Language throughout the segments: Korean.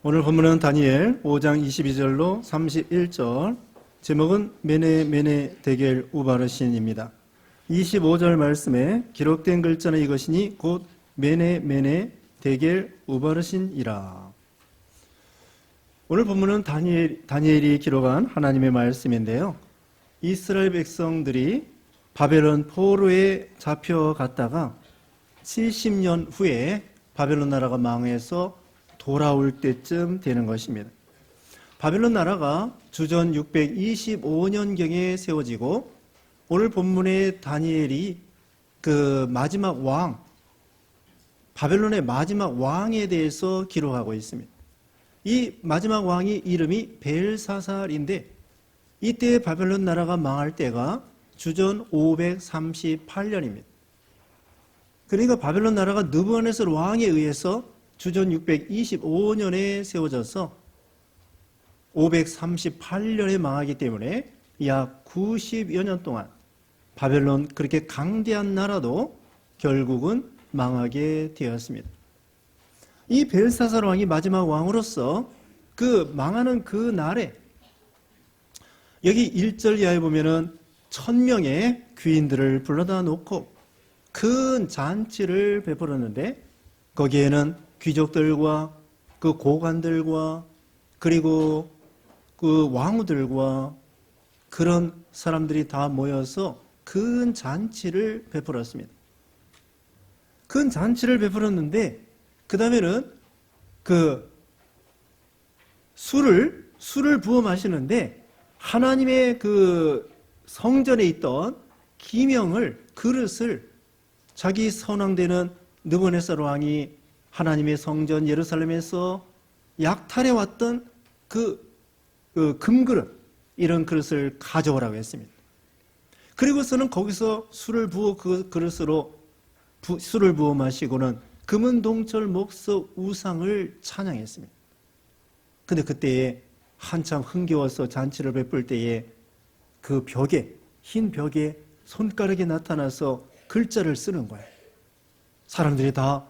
오늘 본문은 다니엘 5장 22절로 31절, 제목은 메네 메네 데겔 우바르신입니다. 25절 말씀에 기록된 글자는 이것이니 곧 메네 메네 데겔 우바르신이라. 오늘 본문은 다니엘이 기록한 하나님의 말씀인데요, 이스라엘 백성들이 바벨론 포로에 잡혀갔다가 70년 후에 바벨론 나라가 망해서 돌아올 때쯤 되는 것입니다. 바벨론 나라가 주전 625년경에 세워지고, 오늘 본문의 다니엘이 그 마지막 왕, 바벨론의 마지막 왕에 대해서 기록하고 있습니다. 이 마지막 왕이 이름이 벨사살인데, 이때 바벨론 나라가 망할 때가 주전 538년입니다. 그러니까 바벨론 나라가 느부갓네살 왕에 의해서 주전 625년에 세워져서 538년에 망하기 때문에 약 90여 년 동안 바벨론, 그렇게 강대한 나라도 결국은 망하게 되었습니다. 이 벨사살 왕이 마지막 왕으로서 그 망하는 그 날에, 여기 1절 이하에 보면은 1000명의 귀인들을 불러다 놓고 큰 잔치를 베풀었는데, 거기에는 귀족들과 그 고관들과 그리고 그 왕후들과 그런 사람들이 다 모여서 큰 잔치를 베풀었습니다. 큰 잔치를 베풀었는데, 그 다음에는 그 술을 부어 마시는데, 하나님의 그 성전에 있던 기명을, 그릇을 자기 선왕되는 느부갓네살 왕이 하나님의 성전 예루살렘에서 약탈해 왔던 그 금그릇, 이런 그릇을 가져오라고 했습니다. 그리고서는 거기서 술을 부어 그 그릇으로 술을 부어 마시고는 금은동철 목석 우상을 찬양했습니다. 근데 그때에 한참 흥겨워서 잔치를 베풀 때에 그 벽에, 흰 벽에 손가락이 나타나서 글자를 쓰는 거예요. 사람들이 다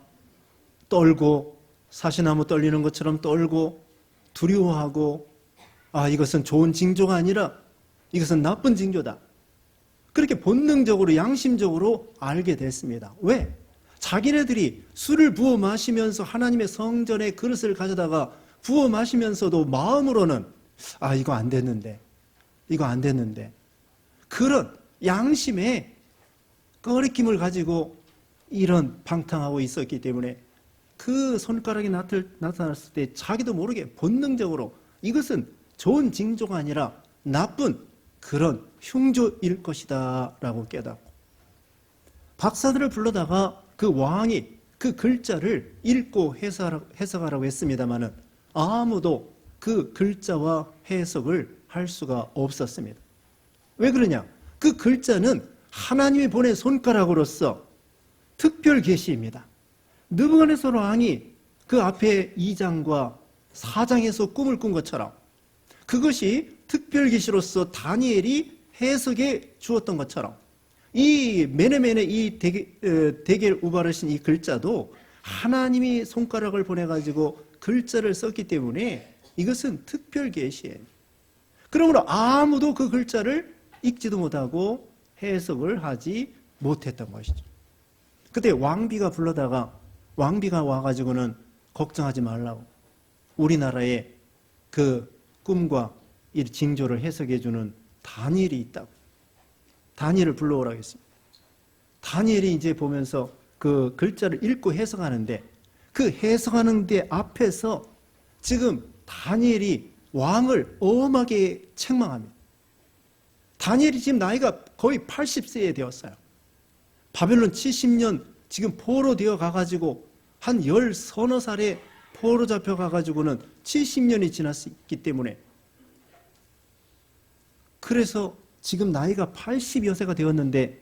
떨고, 사시나무 떨리는 것처럼 떨고 두려워하고, 이것은 좋은 징조가 아니라 이것은 나쁜 징조다, 그렇게 본능적으로, 양심적으로 알게 됐습니다. 왜? 자기네들이 술을 부어 마시면서 하나님의 성전에 그릇을 가져다가 부어 마시면서도 마음으로는 이거 안 됐는데, 이거 안 됐는데, 그런 양심의 꺼리낌을 가지고 이런 방탕하고 있었기 때문에 그 손가락이 나타났을 때 자기도 모르게 본능적으로 이것은 좋은 징조가 아니라 나쁜 그런 흉조일 것이다 라고 깨닫고, 박사들을 불러다가 그 왕이 그 글자를 읽고 해석하라고 했습니다마는 아무도 그 글자와 해석을 할 수가 없었습니다. 왜 그러냐? 그 글자는 하나님이 보낸 손가락으로서 특별 계시입니다. 느부갓네살 왕이 그 앞에 2장과 4장에서 꿈을 꾼 것처럼 그것이 특별 계시로서 다니엘이 해석해 주었던 것처럼, 이 메네메네 이 데겔 우바르신 이 글자도 하나님이 손가락을 보내가지고 글자를 썼기 때문에 이것은 특별 계시예요. 그러므로 아무도 그 글자를 읽지도 못하고 해석을 하지 못했던 것이죠. 그때 왕비가 와가지고는 걱정하지 말라고, 우리나라에 그 꿈과 이 징조를 해석해주는 다니엘이 있다고, 다니엘을 불러오라고 했습니다. 다니엘이 이제 보면서 그 글자를 읽고 해석하는데, 그 해석하는 데 앞에서 지금 다니엘이 왕을 엄하게 책망합니다. 다니엘이 지금 나이가 거의 80세에 되었어요. 바벨론 70년 지금 포로 되어 가가지고 한 10서너 살에 포로 잡혀 가가지고는 70년이 지났기 때문에, 그래서 지금 나이가 80여 세가 되었는데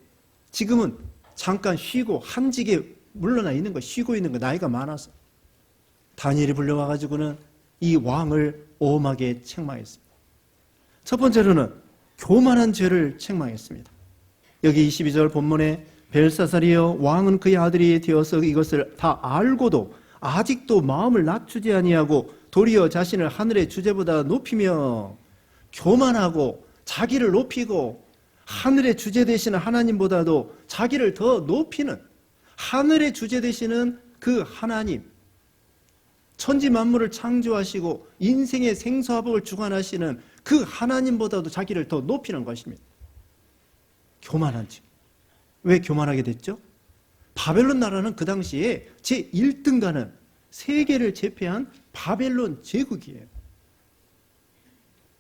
지금은 잠깐 쉬고 한직에 물러나 있는 거, 쉬고 있는 거, 나이가 많아서 다니엘이 불려와가지고는 이 왕을 엄하게 책망했습니다. 첫 번째로는 교만한 죄를 책망했습니다. 여기 22절 본문에 벨사살이여 왕은 그의 아들이 되어서 이것을 다 알고도 아직도 마음을 낮추지 아니하고 도리어 자신을 하늘의 주제보다 높이며 교만하고 자기를 높이고 하늘의 주제 되시는 하나님보다도 자기를 더 높이는 하늘의 주제 되시는 그 하나님, 천지 만물을 창조하시고 인생의 생사복을 주관하시는 그 하나님보다도 자기를 더 높이는 것입니다. 교만한 죄. 왜 교만하게 됐죠? 바벨론 나라는 그 당시에 제1등가는 세계를 제패한 바벨론 제국이에요.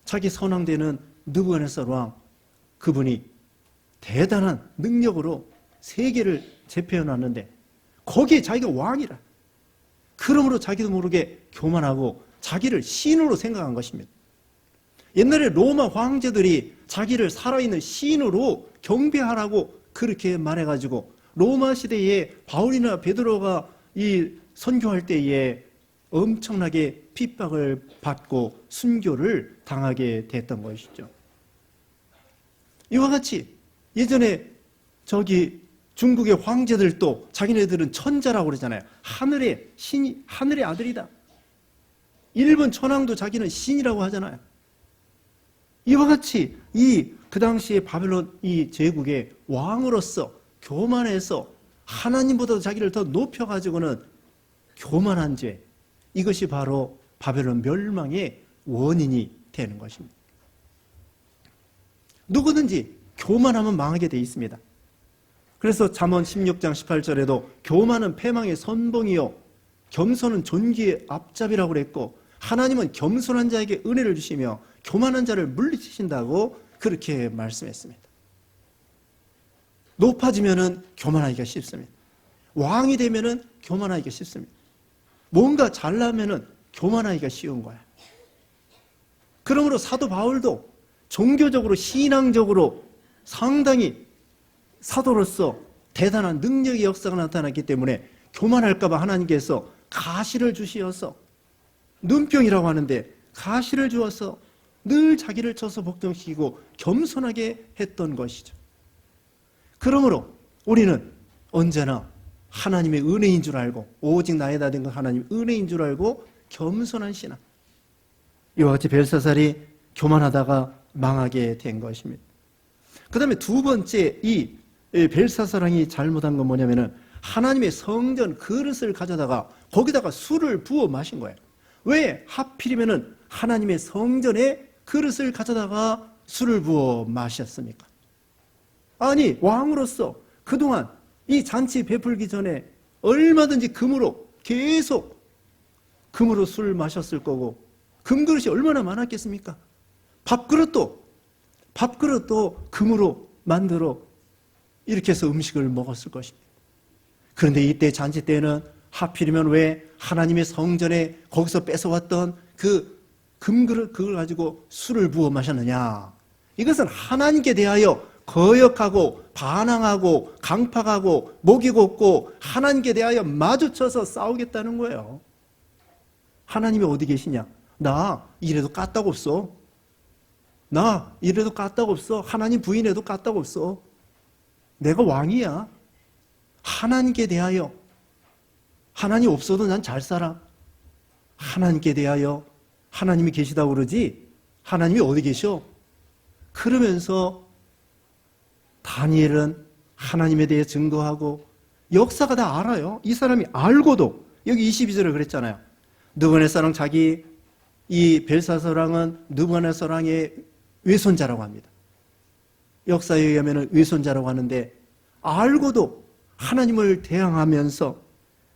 자기 선왕되는 느부갓네살 왕, 그분이 대단한 능력으로 세계를 제패해 놨는데 거기에 자기가 왕이라. 그러므로 자기도 모르게 교만하고 자기를 신으로 생각한 것입니다. 옛날에 로마 황제들이 자기를 살아있는 신으로 경배하라고 그렇게 말해가지고 로마 시대에 바울이나 베드로가 이 선교할 때에 엄청나게 핍박을 받고 순교를 당하게 됐던 것이죠. 이와 같이 예전에 중국의 황제들도 자기네들은 천자라고 그러잖아요. 하늘의 신이, 하늘의 아들이다. 일본 천황도 자기는 신이라고 하잖아요. 이와 같이 그 당시에 바벨론 이 제국의 왕으로서 교만해서 하나님보다도 자기를 더 높여가지고는 교만한 죄, 이것이 바로 바벨론 멸망의 원인이 되는 것입니다. 누구든지 교만하면 망하게 되어 있습니다. 그래서 잠언 16장 18절에도 교만은 패망의 선봉이요 겸손은 존귀의 앞잡이라고 그랬고 하나님은 겸손한 자에게 은혜를 주시며 교만한 자를 물리치신다고 그렇게 말씀했습니다. 높아지면은 교만하기가 쉽습니다. 왕이 되면은 교만하기가 쉽습니다. 뭔가 잘나면은 교만하기가 쉬운 거야. 그러므로 사도 바울도 종교적으로 신앙적으로 상당히 사도로서 대단한 능력의 역사가 나타났기 때문에 교만할까 봐 하나님께서 가시를 주시어서 눈병이라고 하는데 가시를 주어서 늘 자기를 쳐서 복종시키고 겸손하게 했던 것이죠. 그러므로 우리는 언제나 하나님의 은혜인 줄 알고 오직 나에다 된 건 하나님의 은혜인 줄 알고 겸손한 신앙. 이와 같이 벨사살이 교만하다가 망하게 된 것입니다. 그 다음에 두 번째 이 벨사살왕이 잘못한 건 뭐냐면은 하나님의 성전 그릇을 가져다가 거기다가 술을 부어 마신 거예요. 왜 하필이면은 하나님의 성전에 그릇을 가져다가 술을 부어 마셨습니까? 아니 왕으로서 그동안 이 잔치 베풀기 전에 얼마든지 금으로 계속 금으로 술을 마셨을 거고 금그릇이 얼마나 많았겠습니까? 밥그릇도 금으로 만들어 이렇게 해서 음식을 먹었을 것입니다. 그런데 이때 잔치 때는 하필이면 왜 하나님의 성전에 거기서 뺏어왔던 그 금그릇 그걸 가지고 술을 부어 마셨느냐? 이것은 하나님께 대하여 거역하고 반항하고 강팍하고 목이 곱고 하나님께 대하여 마주쳐서 싸우겠다는 거예요. 하나님이 어디 계시냐? 나 이래도 까딱 없어. 나 이래도 까딱 없어. 하나님 부인해도 까딱 없어. 내가 왕이야. 하나님께 대하여 하나님 없어도 난 잘 살아. 하나님께 대하여 하나님이 계시다고 그러지 하나님이 어디 계셔? 그러면서 다니엘은 하나님에 대해 증거하고 역사가 다 알아요. 이 사람이 알고도 여기 22절에 그랬잖아요. 느부갓네살왕 자기 이 벨사살왕은 느부갓네살왕의 외손자라고 합니다. 역사에 의하면 외손자라고 하는데 알고도 하나님을 대항하면서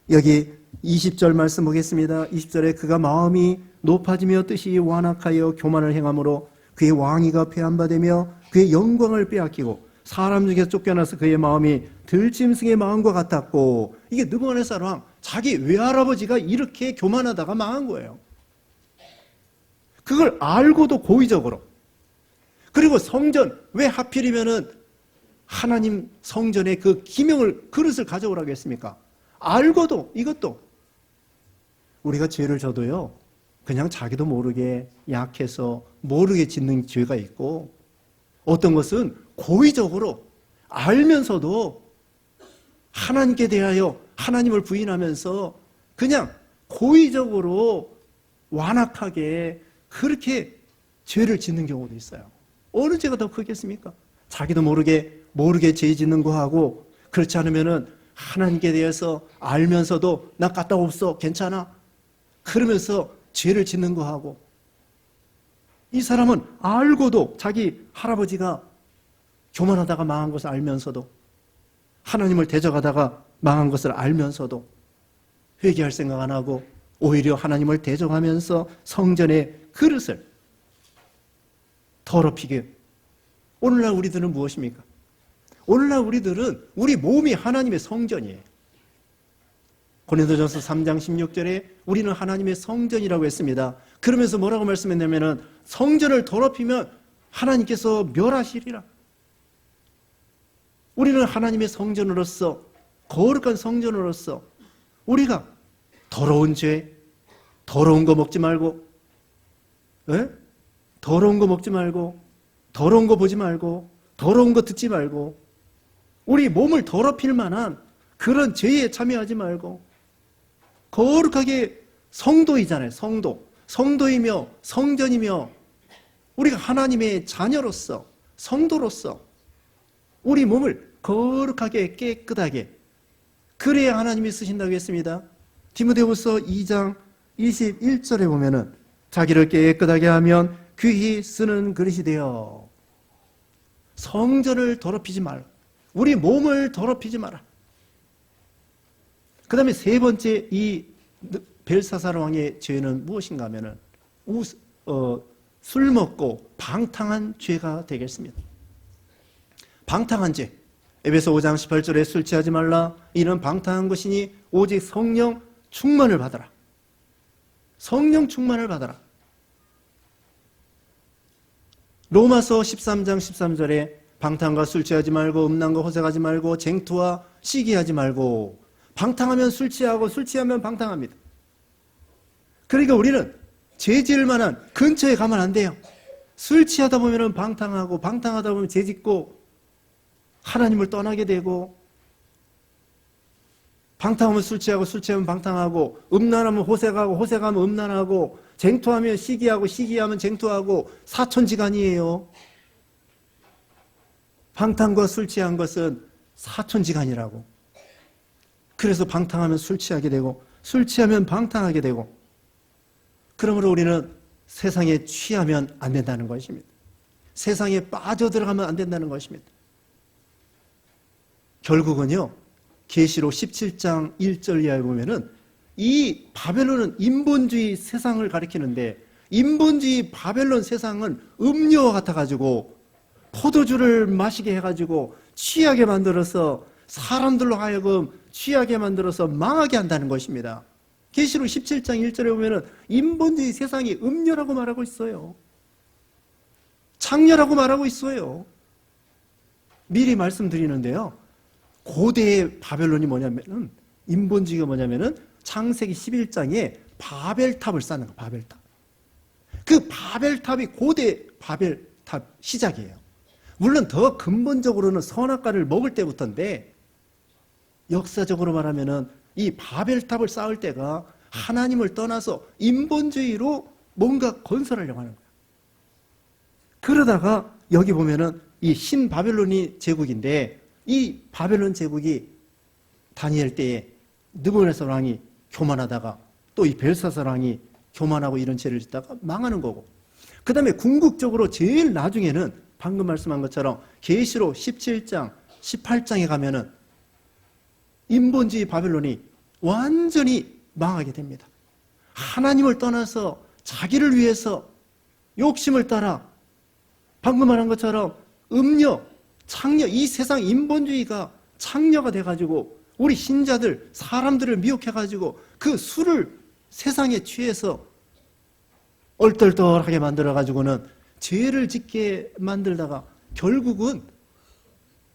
여기 20절 말씀 보겠습니다. 20절에 그가 마음이 높아지며 뜻이 완악하여 교만을 행함으로 그의 왕위가 폐한바되며 그의 영광을 빼앗기고 사람 중에서 쫓겨나서 그의 마음이 들짐승의 마음과 같았고 이게 느부갓네살 왕 자기 외할아버지가 이렇게 교만하다가 망한 거예요. 그걸 알고도 고의적으로 그리고 성전 왜 하필이면은 하나님 성전에 그 기명을 그릇을 가져오라고 했습니까? 알고도 이것도 우리가 죄를 져도요 그냥 자기도 모르게 약해서 모르게 짓는 죄가 있고 어떤 것은 고의적으로 알면서도 하나님께 대하여 하나님을 부인하면서 그냥 고의적으로 완악하게 그렇게 죄를 짓는 경우도 있어요. 어느 죄가 더 크겠습니까? 자기도 모르게 죄 짓는 거 하고, 그렇지 않으면은 하나님께 대해서 알면서도 나 까딱없어 괜찮아 그러면서 죄를 짓는 거 하고, 이 사람은 알고도 자기 할아버지가 교만하다가 망한 것을 알면서도, 하나님을 대적하다가 망한 것을 알면서도 회개할 생각 안 하고 오히려 하나님을 대적하면서 성전의 그릇을 더럽히게. 오늘날 우리들은 무엇입니까? 오늘날 우리들은 우리 몸이 하나님의 성전이에요. 고린도전서 3장 16절에 우리는 하나님의 성전이라고 했습니다. 그러면서 뭐라고 말씀했냐면은 성전을 더럽히면 하나님께서 멸하시리라. 우리는 하나님의 성전으로서, 거룩한 성전으로서 우리가 더러운 죄, 더러운 거 먹지 말고, 더러운 거 먹지 말고, 더러운 거 보지 말고, 더러운 거 듣지 말고, 우리 몸을 더럽힐 만한 그런 죄에 참여하지 말고, 거룩하게 성도이잖아요. 성도이며 성전이며 우리가 하나님의 자녀로서, 성도로서 우리 몸을 거룩하게 깨끗하게, 그래야 하나님이 쓰신다고 했습니다. 디모데후서 2장 21절에 보면은 자기를 깨끗하게 하면 귀히 쓰는 그릇이 되어. 성전을 더럽히지 말라. 우리 몸을 더럽히지 마라. 그 다음에 세 번째 이 벨사살 왕의 죄는 무엇인가 하면은 술 먹고 방탕한 죄가 되겠습니다. 방탕한 죄. 에베소 5장 18절에 술 취하지 말라. 이는 방탕한 것이니 오직 성령 충만을 받아라. 성령 충만을 받아라. 로마서 13장 13절에 방탕과 술 취하지 말고 음란과 호색하지 말고 쟁투와 시기하지 말고. 방탕하면 술 취하고 술 취하면 방탕합니다. 그러니까 우리는 죄 지을 만한 근처에 가면 안 돼요. 술 취하다 보면 방탕하고, 방탕하다 보면 죄 짓고 하나님을 떠나게 되고, 방탕하면 술 취하고 술 취하면 방탕하고, 음란하면 호색하고 호색하면 음란하고, 쟁투하면 시기하고 시기하면 쟁투하고, 사촌지간이에요. 방탕과 술 취한 것은 사촌지간이라고. 그래서 방탕하면 술 취하게 되고 술 취하면 방탕하게 되고, 그러므로 우리는 세상에 취하면 안 된다는 것입니다. 세상에 빠져들어가면 안 된다는 것입니다. 결국은요, 계시록 17장 1절 이하에 보면은 이 바벨론은 인본주의 세상을 가리키는데, 인본주의 바벨론 세상은 음료와 같아가지고 포도주를 마시게 해가지고 취하게 만들어서 사람들로 하여금 취하게 만들어서 망하게 한다는 것입니다. 계시록 17장 1절에 보면은 인본주의 세상이 음료라고 말하고 있어요. 창녀라고 말하고 있어요. 미리 말씀드리는데요, 고대의 바벨론이 뭐냐면은, 인본주의가 뭐냐면은 창세기 11장에 바벨탑을 쌓는 거예요. 바벨탑. 그 바벨탑이 고대 바벨탑 시작이에요. 물론 더 근본적으로는 선악과를 먹을 때부터인데, 역사적으로 말하면은 이 바벨탑을 쌓을 때가 하나님을 떠나서 인본주의로 뭔가 건설하려고 하는 거예요. 그러다가 여기 보면은 이 신바벨론이 제국인데, 이 바벨론 제국이 다니엘 때에 느부갓네살 왕이 교만하다가 또 이 벨사살 왕이 교만하고 이런 죄를 짓다가 망하는 거고, 그 다음에 궁극적으로 제일 나중에는 방금 말씀한 것처럼 계시록 17장 18장에 가면은 인본주의 바벨론이 완전히 망하게 됩니다. 하나님을 떠나서 자기를 위해서 욕심을 따라 방금 말한 것처럼 음료, 창녀, 이 세상 인본주의가 창녀가 돼가지고 우리 신자들, 사람들을 미혹해가지고 그 술을 세상에 취해서 얼떨떨하게 만들어가지고는 죄를 짓게 만들다가 결국은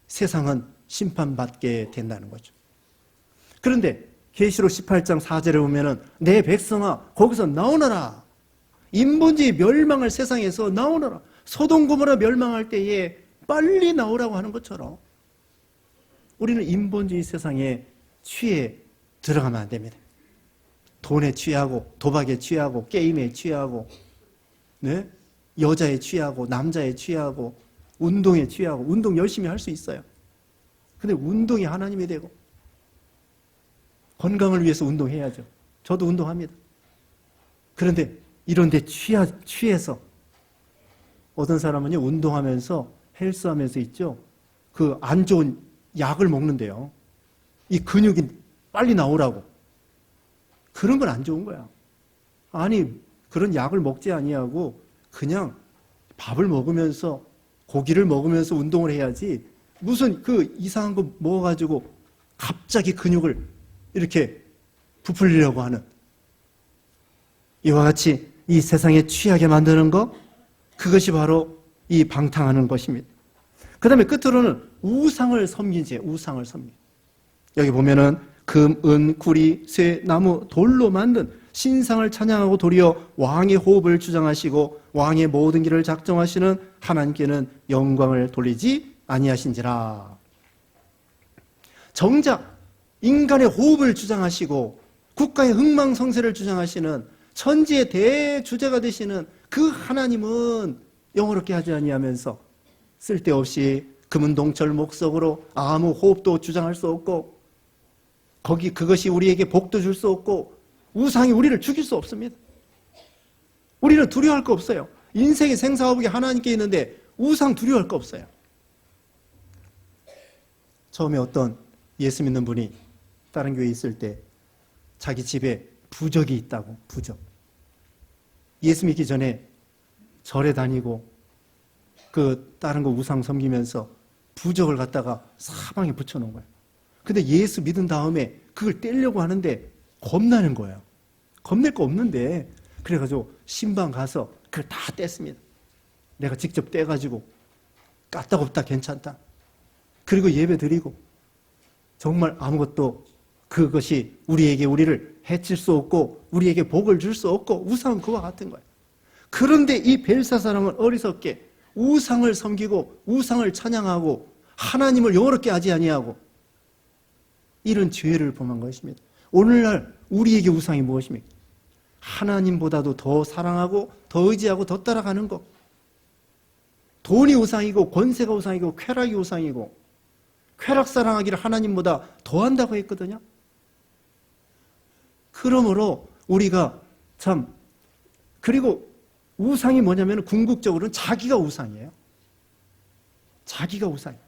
세상은 심판받게 된다는 거죠. 그런데 계시록 18장 4절에 보면은 내 백성아 거기서 나오너라. 인본주의 멸망할 세상에서 나오너라. 소돔 고모라 멸망할 때에 빨리 나오라고 하는 것처럼 우리는 인본주의 세상에 취해 들어가면 안 됩니다. 돈에 취하고 도박에 취하고 게임에 취하고 네? 여자에 취하고 남자에 취하고 운동에 취하고 운동 열심히 할 수 있어요. 근데 운동이 하나님이 되고 건강을 위해서 운동해야죠. 저도 운동합니다. 그런데 이런 데 취해서 어떤 사람은요 운동하면서 헬스하면서 있죠. 그 안 좋은 약을 먹는데요. 이 근육이 빨리 나오라고. 그런 건 안 좋은 거야. 아니 그런 약을 먹지 아니하고 그냥 밥을 먹으면서 고기를 먹으면서 운동을 해야지 무슨 그 이상한 거 먹어가지고 갑자기 근육을 이렇게 부풀리려고 하는 이와 같이 이 세상에 취하게 만드는 것 그것이 바로 이 방탕하는 것입니다. 그 다음에 끝으로는 우상을 섬기지 우상을 섬기. 여기 보면은 금, 은, 구리, 쇠, 나무, 돌로 만든 신상을 찬양하고 도리어 왕의 호흡을 주장하시고 왕의 모든 길을 작정하시는 하나님께는 영광을 돌리지 아니하신지라. 정작 인간의 호흡을 주장하시고 국가의 흥망성쇠를 주장하시는 천지의 대주제가 되시는 그 하나님은 영어롭게 하지 아니하면서 쓸데없이 금은동철 목석으로 아무 호흡도 주장할 수 없고 그것이 우리에게 복도 줄 수 없고 우상이 우리를 죽일 수 없습니다. 우리는 두려워할 거 없어요. 인생의 생사화복이 하나님께 있는데 우상 두려워할 거 없어요. 처음에 어떤 예수 믿는 분이 다른 교회에 있을 때 자기 집에 부적이 있다고. 부적. 예수 믿기 전에 절에 다니고 그 다른 거 우상 섬기면서 부적을 갖다가 사방에 붙여놓은 거예요. 근데 예수 믿은 다음에 그걸 떼려고 하는데 겁나는 거예요. 겁낼 거 없는데 그래가지고 신방 가서 그걸 다 뗐습니다. 내가 직접 떼가지고 까딱없다 괜찮다. 그리고 예배 드리고 정말 아무것도 그것이 우리를 해칠 수 없고 우리에게 복을 줄 수 없고 우상은 그와 같은 거예요. 그런데 이 벨사 사람은 어리석게 우상을 섬기고 우상을 찬양하고 하나님을 영어롭게 하지 아니하고 이런 죄를 범한 것입니다. 오늘날 우리에게 우상이 무엇입니까? 하나님보다도 더 사랑하고 더 의지하고 더 따라가는 것. 돈이 우상이고 권세가 우상이고 쾌락이 우상이고 쾌락 사랑하기를 하나님보다 더 한다고 했거든요. 그러므로 우리가 참 그리고 우상이 뭐냐면 궁극적으로는 자기가 우상이에요. 자기가 우상이에요.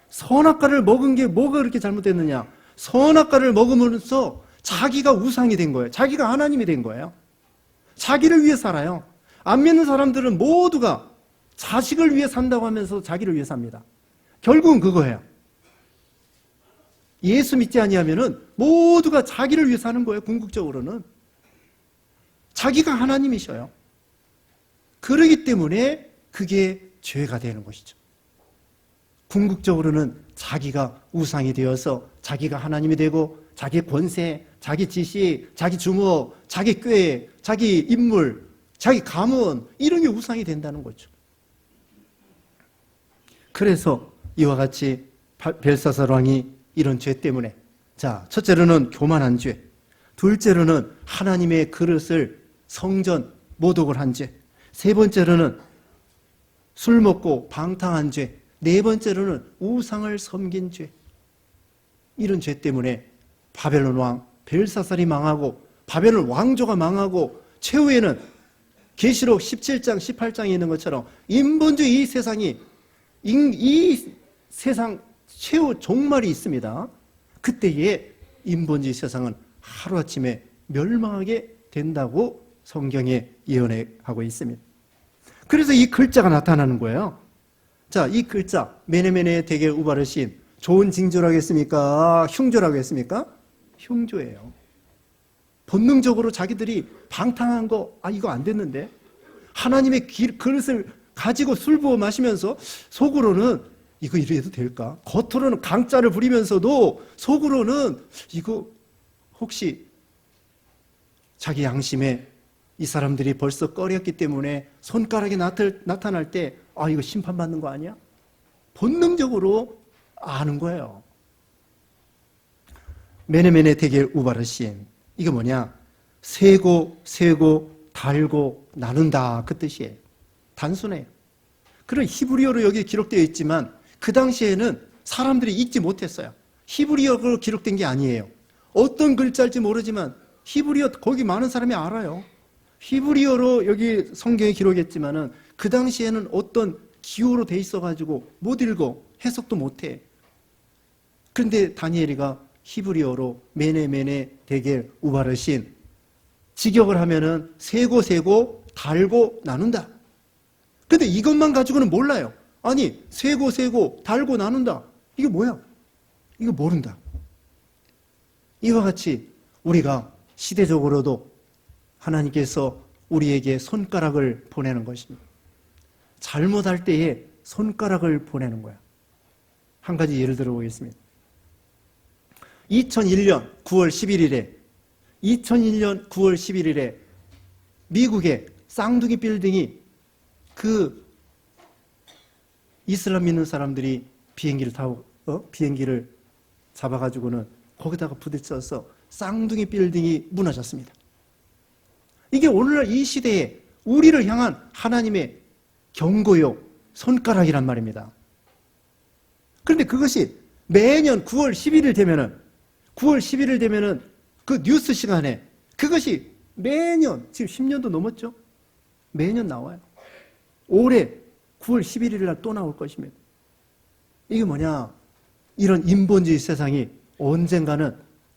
선악과를 먹은 게 뭐가 그렇게 잘못됐느냐? 선악과를 먹으면서 자기가 우상이 된 거예요. 자기가 하나님이 된 거예요. 자기를 위해 살아요. 안 믿는 사람들은 모두가 자식을 위해 산다고 하면서 자기를 위해 삽니다. 결국은 그거예요. 예수 믿지 아니하면은 모두가 자기를 위해 사는 거예요. 궁극적으로는. 자기가 하나님이셔요. 그러기 때문에 그게 죄가 되는 것이죠. 궁극적으로는 자기가 우상이 되어서 자기가 하나님이 되고 자기 권세, 자기 지식, 자기 주먹, 자기 꾀, 자기 인물, 자기 가문 이런 게 우상이 된다는 거죠. 그래서 이와 같이 벨사살 왕이 이런 죄 때문에 자, 첫째로는 교만한 죄, 둘째로는 하나님의 그릇을 성전 모독을 한 죄, 세 번째로는 술 먹고 방탕한 죄, 네 번째로는 우상을 섬긴 죄. 이런 죄 때문에 바벨론 왕 벨사살이 망하고 바벨론 왕조가 망하고 최후에는 계시록 17장 18장에 있는 것처럼 인본주의 이 세상이 이 세상 최후 종말이 있습니다. 그때에 인본주의 세상은 하루아침에 멸망하게 된다고 성경에 예언하고 있습니다. 그래서 이 글자가 나타나는 거예요. 자, 이 글자 메네메네 데겔 우바르신 좋은 징조라고 했습니까? 흉조라고 했습니까? 흉조예요. 본능적으로 자기들이 방탕한 거 이거 안 됐는데 하나님의 그릇을 가지고 술 부어 마시면서 속으로는 이거 이래도 될까? 겉으로는 강짜를 부리면서도 속으로는 이거 혹시 자기 양심에 이 사람들이 벌써 꺼렸기 때문에 손가락이 나타날 때 이거 심판받는 거 아니야? 본능적으로 아는 거예요. 메네메네 데겔 우바르신 이거 뭐냐? 세고 달고 나눈다 그 뜻이에요. 단순해요. 그런 히브리어로 여기 기록되어 있지만 그 당시에는 사람들이 읽지 못했어요. 히브리어로 기록된 게 아니에요. 어떤 글자일지 모르지만 히브리어 거기 많은 사람이 알아요. 히브리어로 여기 성경에 기록했지만은 그 당시에는 어떤 기호로 돼 있어가지고 못 읽어 해석도 못해. 그런데 다니엘이가 히브리어로 메네 데겔 우바르신 직역을 하면은 세고 달고 나눈다. 근데 이것만 가지고는 몰라요. 아니 세고 달고 나눈다. 이게 뭐야? 이거 모른다. 이와 같이 우리가 시대적으로도 하나님께서 우리에게 손가락을 보내는 것입니다. 잘못할 때에 손가락을 보내는 거야. 한 가지 예를 들어보겠습니다. 2001년 9월 11일에 미국의 쌍둥이 빌딩이 그 이슬람 믿는 사람들이 비행기를 잡아가지고는 거기다가 부딪혀서 쌍둥이 빌딩이 무너졌습니다. 이게 오늘날 이 시대에 우리를 향한 하나님의 경고요, 손가락이란 말입니다. 그런데 그것이 매년 9월 11일 되면은 그 뉴스 시간에 그것이 매년, 지금 10년도 넘었죠? 매년 나와요. 올해 9월 11일 날 또 나올 것입니다. 이게 뭐냐? 이런 인본주의 세상이 언젠가는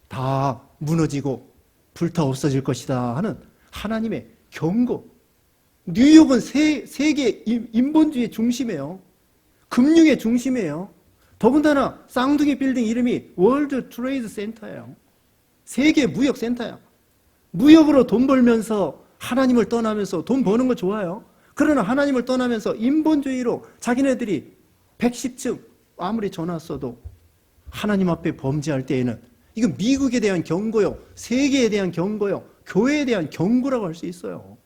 다 무너지고 불타 없어질 것이다 하는 하나님의 경고. 뉴욕은 세계 인본주의의 중심이에요. 금융의 중심이에요. 더군다나 쌍둥이 빌딩 이름이 월드 트레이드 센터예요. 세계 무역 센터야. 무역으로 돈 벌면서 하나님을 떠나면서 돈 버는 거 좋아요. 그러나 하나님을 떠나면서 인본주의로 자기네들이 110층 아무리 전화 써도 하나님 앞에 범죄할 때에는 이건 미국에 대한 경고요, 세계에 대한 경고요, 교회에 대한 경고라고 할 수 있어요.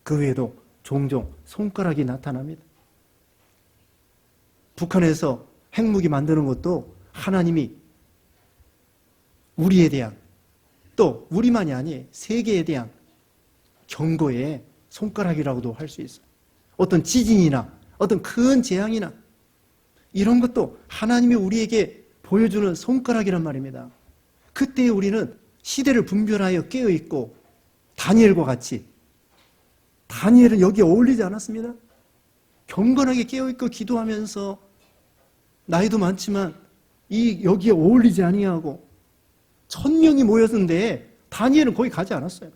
그 외에도 종종 손가락이 나타납니다. 북한에서 핵무기 만드는 것도 하나님이 우리에 대한, 또 우리만이 아니에요, 세계에 대한 경고의 손가락이라고도 할 수 있어요. 어떤 지진이나 어떤 큰 재앙이나 이런 것도 하나님이 우리에게 보여주는 손가락이란 말입니다. 그때 우리는 시대를 분별하여 깨어있고, 다니엘과 같이, 다니엘은 여기에 어울리지 않았습니다. 경건하게 깨어있고 기도하면서 나이도 많지만 여기에 어울리지 아니하고 1000명이 모였는데 다니엘은 거기 가지 않았어요.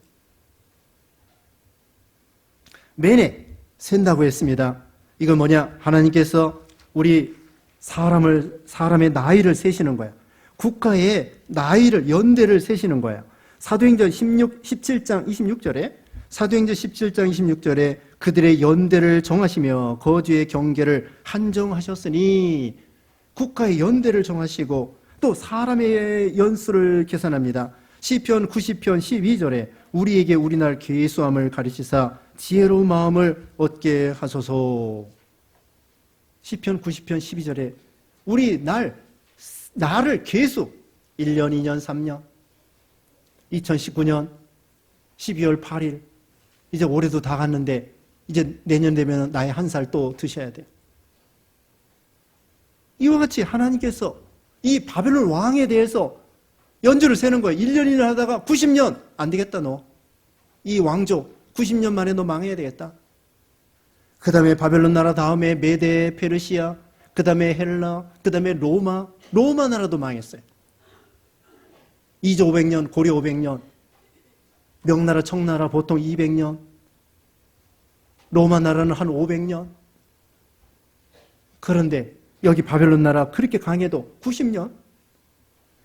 매네 센다고 했습니다. 이건 뭐냐? 하나님께서 우리 사람의 나이를 세시는 거야. 국가의 나이를, 연대를 세시는 거야. 사도행전 17장 26절에 그들의 연대를 정하시며 거주의 경계를 한정하셨으니, 국가의 연대를 정하시고 또 사람의 연수를 계산합니다. 시편 90편 12절에 우리에게 우리 날 계수함을 가르치사 지혜로운 마음을 얻게 하소서. 시편 90편 12절에 우리 나를 계수, 1년, 2년, 3년, 2019년 12월 8일, 이제 올해도 다 갔는데 이제 내년 되면 나이 한 살 또 드셔야 돼요. 이와 같이 하나님께서 이 바벨론 왕에 대해서 연주를 세는 거예요. 1년 1년 하다가 90년 안 되겠다, 너. 이 왕조 90년 만에 너 망해야 되겠다. 그 다음에 바벨론 나라 다음에 메데, 페르시아, 그 다음에 헬라, 그 다음에 로마 나라도 망했어요. 이조 500년, 고려 500년, 명나라, 청나라 보통 200년, 로마 나라는 한 500년. 그런데 여기 바벨론 나라 그렇게 강해도 90년?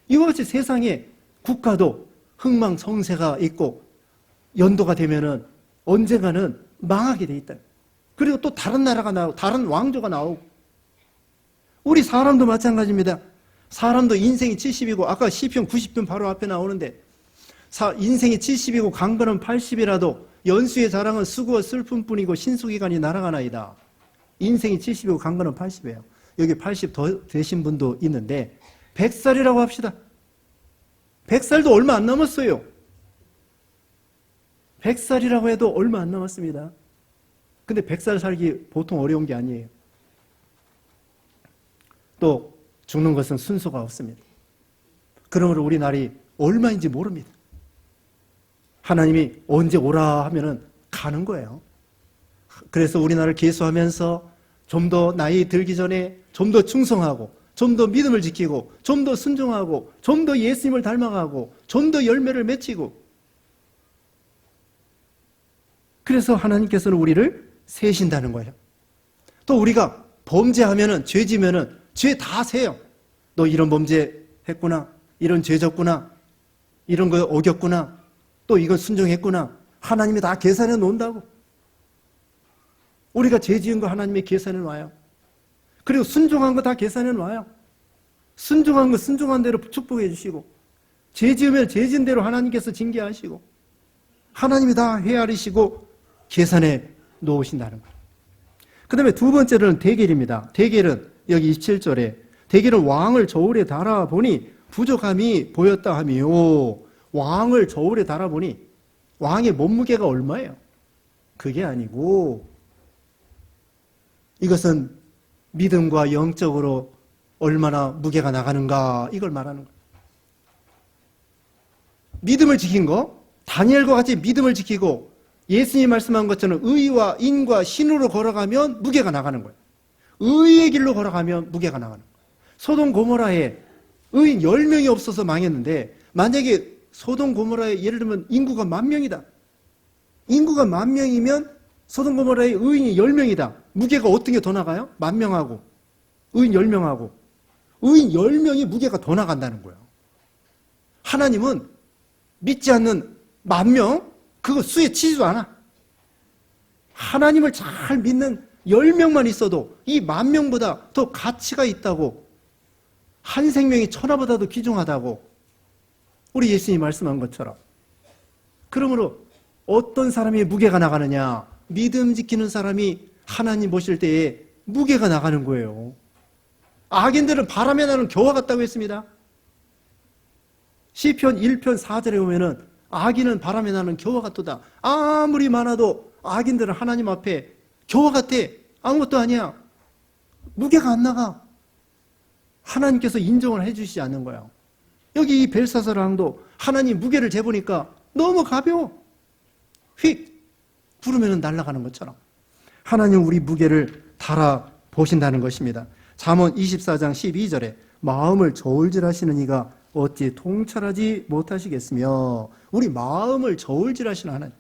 이와 같이 세상에 국가도 흥망성쇠가 있고 연도가 되면은 언젠가는 망하게 돼 있다. 그리고 또 다른 나라가 나오고 다른 왕조가 나오고, 우리 사람도 마찬가지입니다. 사람도 인생이 70이고 아까 시편 90편 바로 앞에 나오는데 인생이 70이고 강건은 80이라도 연수의 자랑은 수고와 슬픔뿐이고 신수기간이 날아가나이다. 인생이 70이고 강건은 80이에요. 여기 80 더 되신 분도 있는데 100살이라고 합시다. 100살도 얼마 안 남았어요. 100살이라고 해도 얼마 안 남았습니다. 근데 100살 살기 보통 어려운 게 아니에요. 또 죽는 것은 순서가 없습니다. 그러므로 우리 날이 얼마인지 모릅니다. 하나님이 언제 오라 하면은 가는 거예요. 그래서 우리나라를 계수하면서 좀 더 나이 들기 전에 좀 더 충성하고, 좀 더 믿음을 지키고, 좀 더 순종하고, 좀 더 예수님을 닮아가고, 좀 더 열매를 맺히고. 그래서 하나님께서는 우리를 세신다는 거예요. 또 우리가 범죄하면은, 죄 지면은 죄 다 세요. 너 이런 범죄 했구나, 이런 죄 졌구나, 이런 거 어겼구나, 또 이거 순종했구나. 하나님이 다 계산해 놓는다고. 우리가 죄 지은 거 하나님이 계산해 놔요. 그리고 순종한 거 다 계산해 놔요. 순종한 거 순종한 대로 축복해 주시고, 죄 지으면 죄 지은 대로 하나님께서 징계하시고, 하나님이 다 헤아리시고 계산해 놓으신다는 거예요. 그 다음에 두 번째로는 대결입니다. 대결은 여기 27절에 대결은 왕을 저울에 달아보니 부족함이 보였다 하며, 왕을 저울에 달아보니 왕의 몸무게가 얼마예요? 그게 아니고 이것은 믿음과 영적으로 얼마나 무게가 나가는가, 이걸 말하는 거예요. 믿음을 지킨 거, 다니엘과 같이 믿음을 지키고 예수님이 말씀한 것처럼 의와 인과 신으로 걸어가면 무게가 나가는 거예요. 의의 길로 걸어가면 무게가 나가는 거예요. 소돔 고모라에 의인 10명이 없어서 망했는데, 만약에 소돔 고모라에 예를 들면 인구가 10,000명이다. 인구가 10,000명이면 소돔 고모라에 의인이 10명이다. 무게가 어떤 게 더 나가요? 10,000명하고 의인 10명하고 의인 10명이 무게가 더 나간다는 거예요. 하나님은 믿지 않는 10,000명, 그거 수에 치지도 않아. 하나님을 잘 믿는 10명만 있어도 이 10,000명보다 더 가치가 있다고, 한 생명이 천하보다도 귀중하다고 우리 예수님이 말씀한 것처럼. 그러므로 어떤 사람이 무게가 나가느냐? 믿음 지키는 사람이 하나님 보실 때에 무게가 나가는 거예요. 악인들은 바람에 나는 겨와 같다고 했습니다. 시편 1편 4절에 보면은 악인은 바람에 나는 겨와 같도다. 아무리 많아도 악인들은 하나님 앞에 겨와 같아. 아무것도 아니야. 무게가 안 나가. 하나님께서 인정을 해주시지 않는 거예요. 여기 이 벨사살 왕도 하나님 무게를 재보니까 너무 가벼워. 휙 부르면 날아가는 것처럼 하나님 우리 무게를 달아 보신다는 것입니다. 잠언 24장 12절에 마음을 저울질하시는 이가 어찌 통찰하지 못하시겠으며, 우리 마음을 저울질하시는 하나님.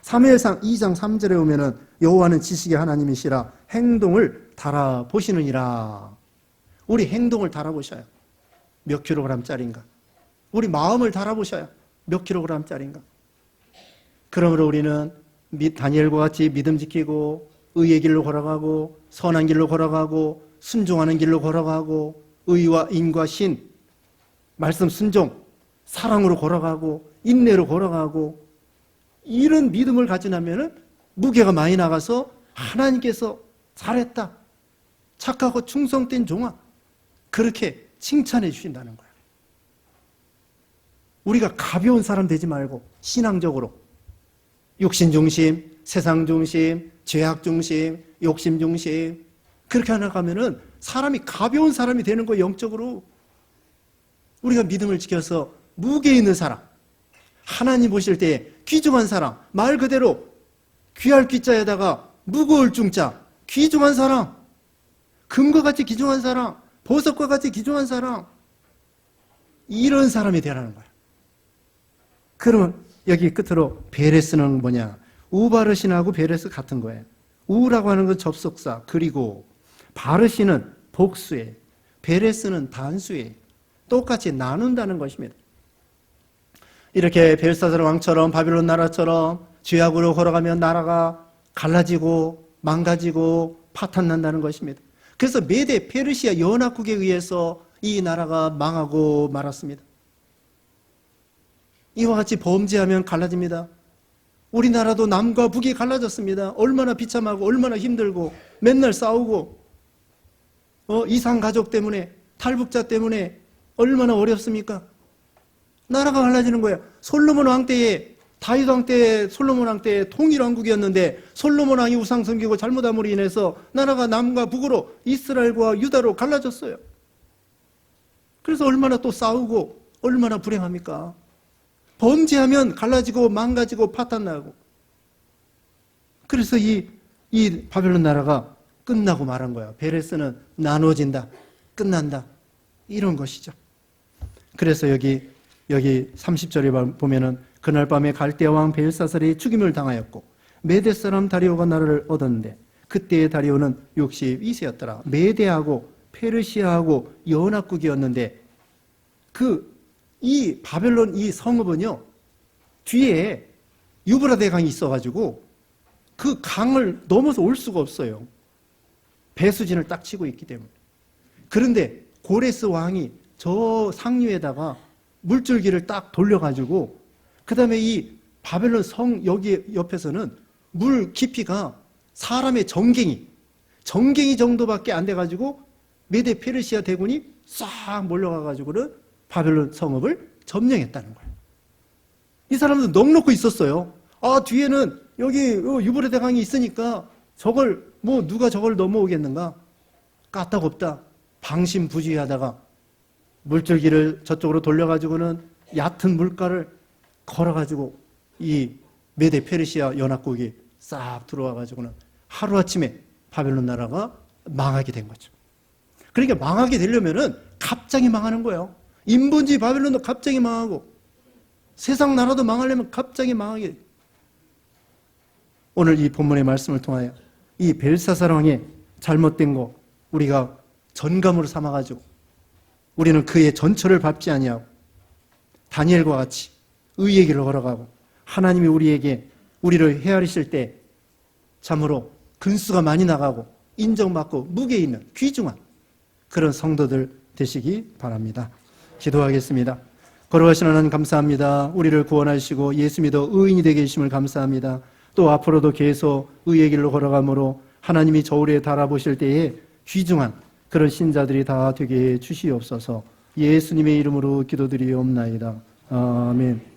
사무엘상 2장 3절에 보면은 여호와는 지식의 하나님이시라 행동을 달아 보시느니라. 우리 행동을 달아 보셔요. 몇 킬로그램짜리인가? 우리 마음을 달아보셔요. 몇 킬로그램짜리인가? 그러므로 우리는 다니엘과 같이 믿음 지키고 의의 길로 걸어가고 선한 길로 걸어가고 순종하는 길로 걸어가고 의와 인과 신, 말씀 순종, 사랑으로 걸어가고 인내로 걸어가고, 이런 믿음을 가지려면 무게가 많이 나가서 하나님께서 잘했다, 착하고 충성된 종아, 그렇게 칭찬해 주신다는 거예요. 우리가 가벼운 사람 되지 말고 신앙적으로 육신 중심, 세상 중심, 죄악 중심, 욕심 중심, 그렇게 하나가면은 사람이 가벼운 사람이 되는 거예요. 영적으로 우리가 믿음을 지켜서 무게 있는 사람, 하나님 보실 때 귀중한 사람, 말 그대로 귀할 귀자에다가 무거울 중자, 귀중한 사람, 금과 같이 귀중한 사람, 보석과 같이 귀중한 사람, 이런 사람이 되라는 거예요. 그러면 여기 끝으로 베레스는 뭐냐? 우바르신하고 베레스 같은 거예요. 우라고 하는 건 접속사, 그리고 바르신은 복수에, 베레스는 단수에, 똑같이 나눈다는 것입니다. 이렇게 벨사살 왕처럼 바빌론 나라처럼 죄악으로 걸어가면 나라가 갈라지고 망가지고 파탄난다는 것입니다. 그래서 메데 페르시아 연합국에 의해서 이 나라가 망하고 말았습니다. 이와 같이 범죄하면 갈라집니다. 우리나라도 남과 북이 갈라졌습니다. 얼마나 비참하고 얼마나 힘들고 맨날 싸우고 이상 가족 때문에, 탈북자 때문에 얼마나 어렵습니까? 나라가 갈라지는 거예요. 솔로몬 왕 때에 다윗 왕 때, 솔로몬 왕 때 통일왕국이었는데 솔로몬 왕이 우상 섬기고 잘못함으로 인해서 나라가 남과 북으로 이스라엘과 유다로 갈라졌어요. 그래서 얼마나 또 싸우고 얼마나 불행합니까? 범죄하면 갈라지고 망가지고 파탄나고. 그래서 이 바벨론 나라가 끝나고 말한 거야. 베레스는 나눠진다, 끝난다, 이런 것이죠. 그래서 여기 30절에 보면은 그날 밤에 갈대아 왕 벨사살이 죽임을 당하였고 메대 사람 다리오가 나라를 얻었는데 그때의 다리오는 62세였더라. 메대하고 페르시아하고 연합국이었는데 이 바벨론 이 성읍은요, 뒤에 유브라데 강이 있어가지고 그 강을 넘어서 올 수가 없어요. 배수진을 딱 치고 있기 때문에. 그런데 고레스 왕이 저 상류에다가 물줄기를 딱 돌려가지고 그 다음에 이 바벨론 성 여기 옆에서는 물 깊이가 사람의 정갱이 정도밖에 안 돼가지고 메데 페르시아 대군이 싹 몰려가가지고는 바벨론 성읍을 점령했다는 거예요. 이 사람들은 넋놓고 있었어요. 뒤에는 여기 유브라데 강이 있으니까 누가 저걸 넘어오겠는가? 까딱없다. 방심부주의하다가 물줄기를 저쪽으로 돌려가지고는 얕은 물가를 걸어가지고 이 메데 페르시아 연합국이 싹 들어와가지고는 하루아침에 바벨론 나라가 망하게 된 거죠. 그러니까 망하게 되려면은 갑자기 망하는 거예요. 인본주의 바벨론도 갑자기 망하고 세상 나라도 망하려면 갑자기 망하게 돼요. 오늘 이 본문의 말씀을 통하여 이 벨사살 왕의 잘못된 거 우리가 전감으로 삼아가지고 우리는 그의 전처를 밟지 아니하고 다니엘과 같이 의의 길을 걸어가고 하나님이 우리를 헤아리실 때 참으로 근수가 많이 나가고 인정받고 무게 있는 귀중한 그런 성도들 되시기 바랍니다. 기도하겠습니다. 걸어가신 하나님 감사합니다. 우리를 구원하시고 예수 믿어 의인이 되게 해주심을 감사합니다. 또 앞으로도 계속 의의 길로 걸어가므로 하나님이 저울에 달아보실 때에 귀중한 그런 신자들이 다 되게 해 주시옵소서. 예수님의 이름으로 기도드리옵나이다. 아멘.